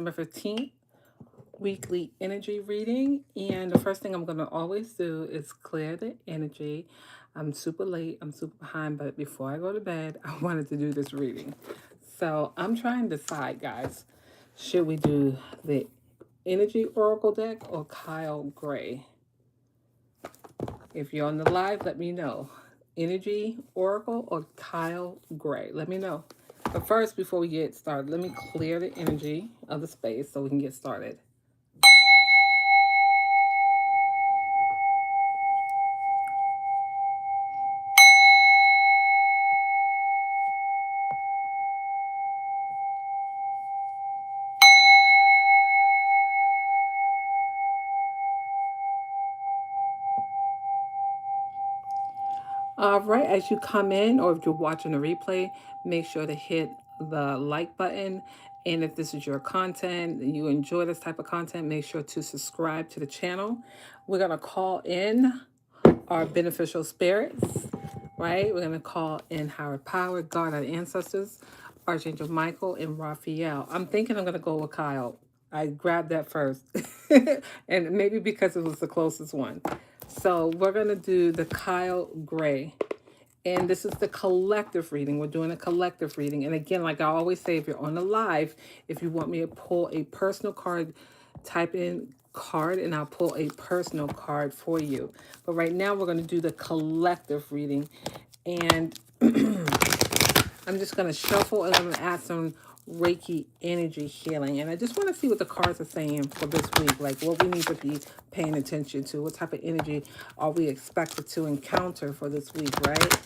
December 15th weekly energy reading. And the first thing I'm going to always do is clear the energy. I'm super late, I'm super behind, but before I go to bed, I wanted to do this reading. So I'm trying to decide, guys, should we do the Energy Oracle deck or Kyle Gray? If you're on the live, let me know. Energy Oracle or Kyle Gray? Let me know. But first, before we get started, let me clear the energy of the space so we can get started. All right, as you come in, or if you're watching the replay, make sure to hit the like button. And if this is your content, you enjoy this type of content, make sure to subscribe to the channel. We're going to call in our beneficial spirits, right? We're going to call in higher power, God, our ancestors, Archangel Michael, and Raphael. I'm thinking I'm going to go with Kyle. I grabbed that first. And maybe because it was the closest one. So we're going to do the Kyle Gray. And this is the collective reading. We're doing a collective reading. And again, like I always say, if you're on the live, if you want me to pull a personal card, type in card and I'll pull a personal card for you. But right now we're going to do the collective reading. And I'm just going to shuffle and I'm going to add some Reiki energy healing. And I just want to see what the cards are saying for this week. Like what we need to be paying attention to. What type of energy are we expected to encounter for this week, right?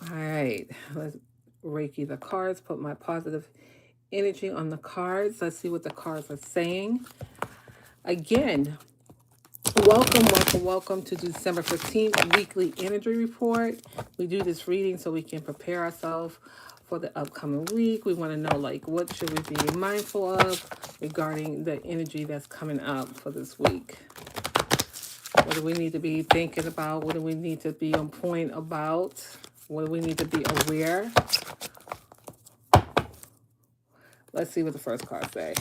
All right. Let's Reiki the cards. Put my positive energy on the cards. Let's see what the cards are saying. Again, welcome to December 15th weekly energy report. We do this reading so we can prepare ourselves for the upcoming week. We want to know, like, what should we be mindful of regarding the energy that's coming up for this week. What do we need to be thinking about? What do we need to be on point about? What do we need to be aware? Let's see what the first card say.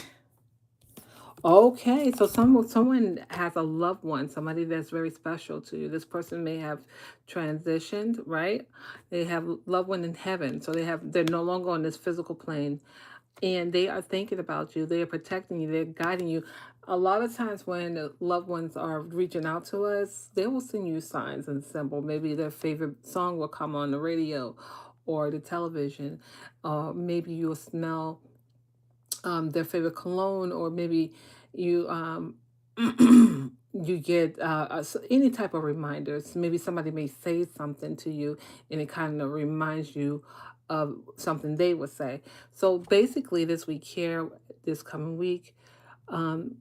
Okay, so someone has a loved one, somebody that's very special to you. This person may have transitioned, right? They have loved one in heaven, so they're no longer on this physical plane, and they are thinking about you. They are protecting you. They're guiding you. A lot of times when the loved ones are reaching out to us, they will send you signs and symbols. Maybe their favorite song will come on the radio or the television. Maybe you'll smell their favorite cologne, or maybe you you get any type of reminders. Maybe somebody may say something to you and it kind of reminds you of something they would say. So basically this week here, this coming week, um,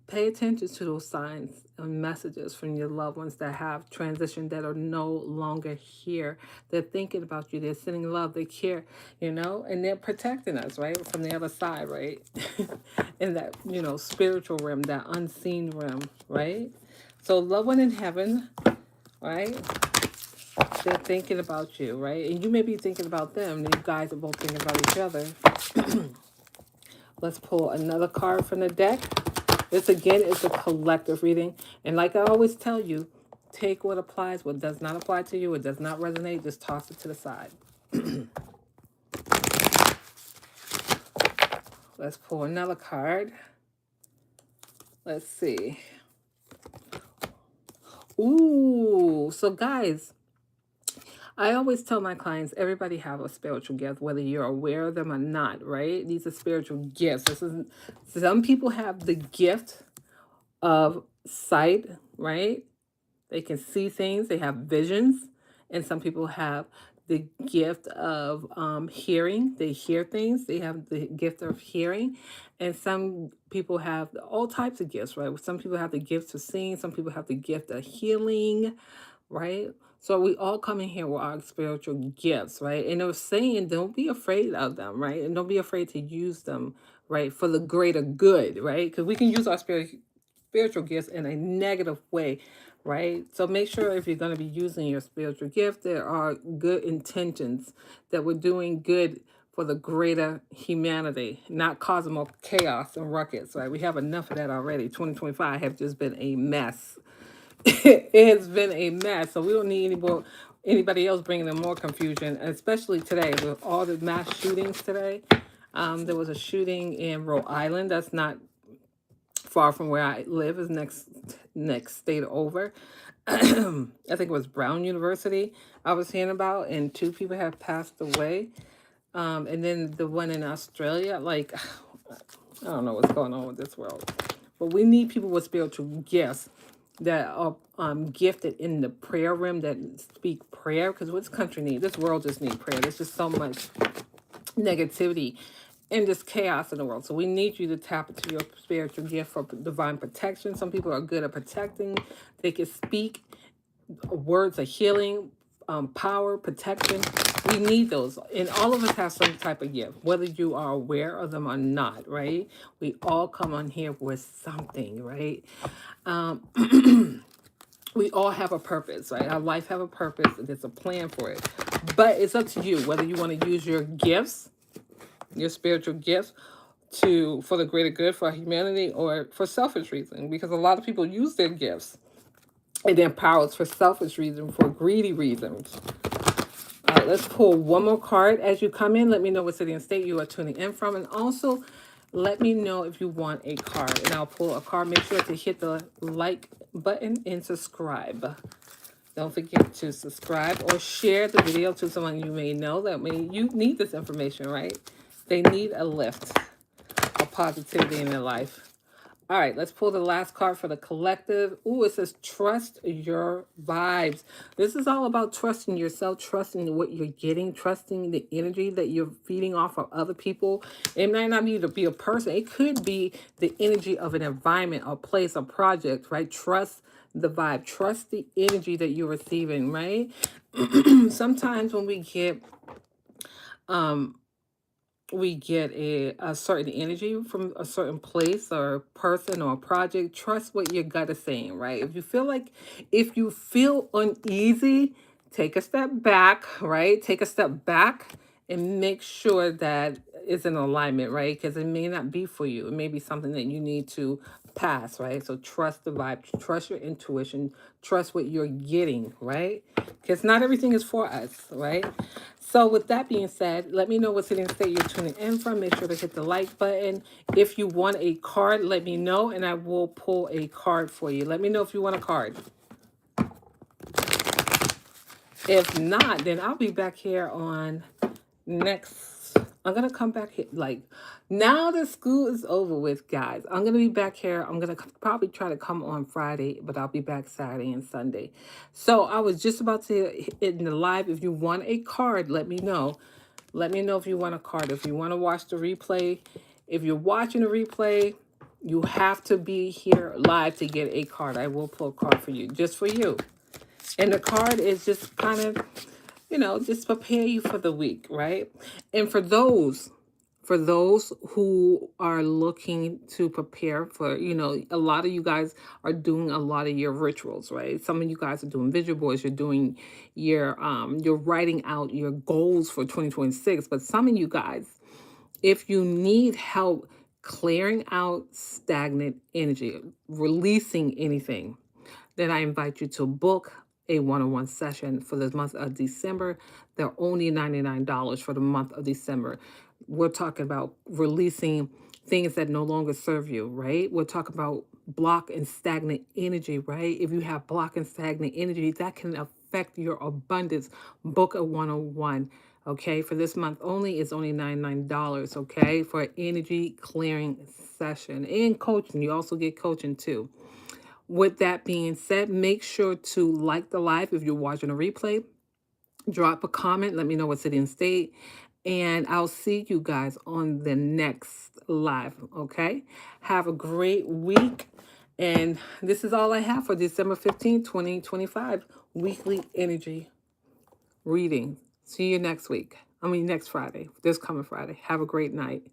pay attention to those signs and messages from your loved ones that have transitioned, that are no longer here. They're thinking about you. They're sending love. They care, and they're protecting us, right, from the other side, right? In that, spiritual realm, that unseen realm, right? So loved one in heaven, right? They're thinking about you, right? And you may be thinking about them. And you guys are both thinking about each other. Let's pull another card from the deck. This, again, is a collective reading. And like I always tell you, take what applies. What does not apply to you, it does not resonate, just toss it to the side. Let's pull another card. Let's see. Ooh, so guys, I always tell my clients, everybody have a spiritual gift, whether you're aware of them or not, right? These are spiritual gifts. Some people have the gift of sight, right? They can see things, they have visions, and some people have the gift of hearing. They hear things, they have the gift of hearing, and some people have all types of gifts, right? Some people have the gift of seeing, some people have the gift of healing, right? So we all come in here with our spiritual gifts, right? And they're saying don't be afraid of them, right? And don't be afraid to use them, right, for the greater good, right? Because we can use our spiritual gifts in a negative way, right? So make sure if you're going to be using your spiritual gift, there are good intentions, that we're doing good for the greater humanity, not causing more chaos and ruckus, right? We have enough of that already. 2025 have just been a mess. It has been a mess. So we don't need anybody else bringing in more confusion, especially today with all the mass shootings today. There was a shooting in Rhode Island. That's not far from where I live. Is next state over. I think it was Brown University I was hearing about, and two people have passed away. And then the one in Australia, like, I don't know what's going on with this world. But we need people with spiritual gifts that are gifted in the prayer room, that speak prayer. Because what's country need? This world just need prayer. There's just so much negativity and just chaos in the world. So we need you to tap into your spiritual gift for divine protection. Some people are good at protecting. They can speak words of healing, power, protection. We need those. And all of us have some type of gift, whether you are aware of them or not, right? We all come on here with something, right? We all have a purpose, right? Our life have a purpose, and there's a plan for it. But it's up to you whether you want to use your gifts, your spiritual gifts, for the greater good for humanity, or for selfish reasons. Because a lot of people use their gifts and their powers for selfish reasons, for greedy reasons. All right, let's pull one more card as you come in. Let me know what city and state you are tuning in from. And also, let me know if you want a card. And I'll pull a card. Make sure to hit the like button and subscribe. Don't forget to subscribe or share the video to someone you may know that you need this information, right? They need a lift of positivity in their life. All right, let's pull the last card for the collective. Ooh, it says trust your vibes. This is all about trusting yourself, trusting what you're getting, trusting the energy that you're feeding off of other people. It might not need to be a person. It could be the energy of an environment, a place, a project, right? Trust the vibe. Trust the energy that you're receiving, right? Sometimes when we get a certain energy from a certain place or person or project. Trust what your gut is saying, right? If you feel uneasy, take a step back, right? Take a step back and make sure that it's in alignment, right? Because it may not be for you. It may be something that you need to pass, right? So trust the vibe, trust your intuition, trust what you're getting, right? Because not everything is for us, right? So with that being said, let me know what city and state you're tuning in from. Make sure to hit the like button. If you want a card, let me know, and I will pull a card for you. Let me know if you want a card. If not, then I'll be back here on next. I'm going to come back here. Like, now that school is over with, guys, I'm going to be back here. I'm going to probably try to come on Friday, but I'll be back Saturday and Sunday. So I was just about to hit in the live. If you want a card, let me know. Let me know if you want a card. If you want to watch the replay, if you're watching the replay, you have to be here live to get a card. I will pull a card for you, just for you. And the card is just kind of, just prepare you for the week, right? And for those who are looking to prepare for, a lot of you guys are doing a lot of your rituals, right? Some of you guys are doing visual boards, you're doing you're writing out your goals for 2026. But some of you guys, if you need help clearing out stagnant energy, releasing anything, then I invite you to book a one-on-one session for the month of December. They're only $99 for the month of December. We're talking about releasing things that no longer serve you, right? We're talking about block and stagnant energy, right? If you have block and stagnant energy, that can affect your abundance. Book a one-on-one. Okay, for this month only, it's only $99, okay, for an energy clearing session and coaching. You also get coaching too. With that being said, make sure to like the live if you're watching a replay. Drop a comment. Let me know what city and state. And I'll see you guys on the next live, okay? Have a great week. And this is all I have for December 15th, 2025, weekly energy reading. See you next week. Next Friday. This coming Friday. Have a great night.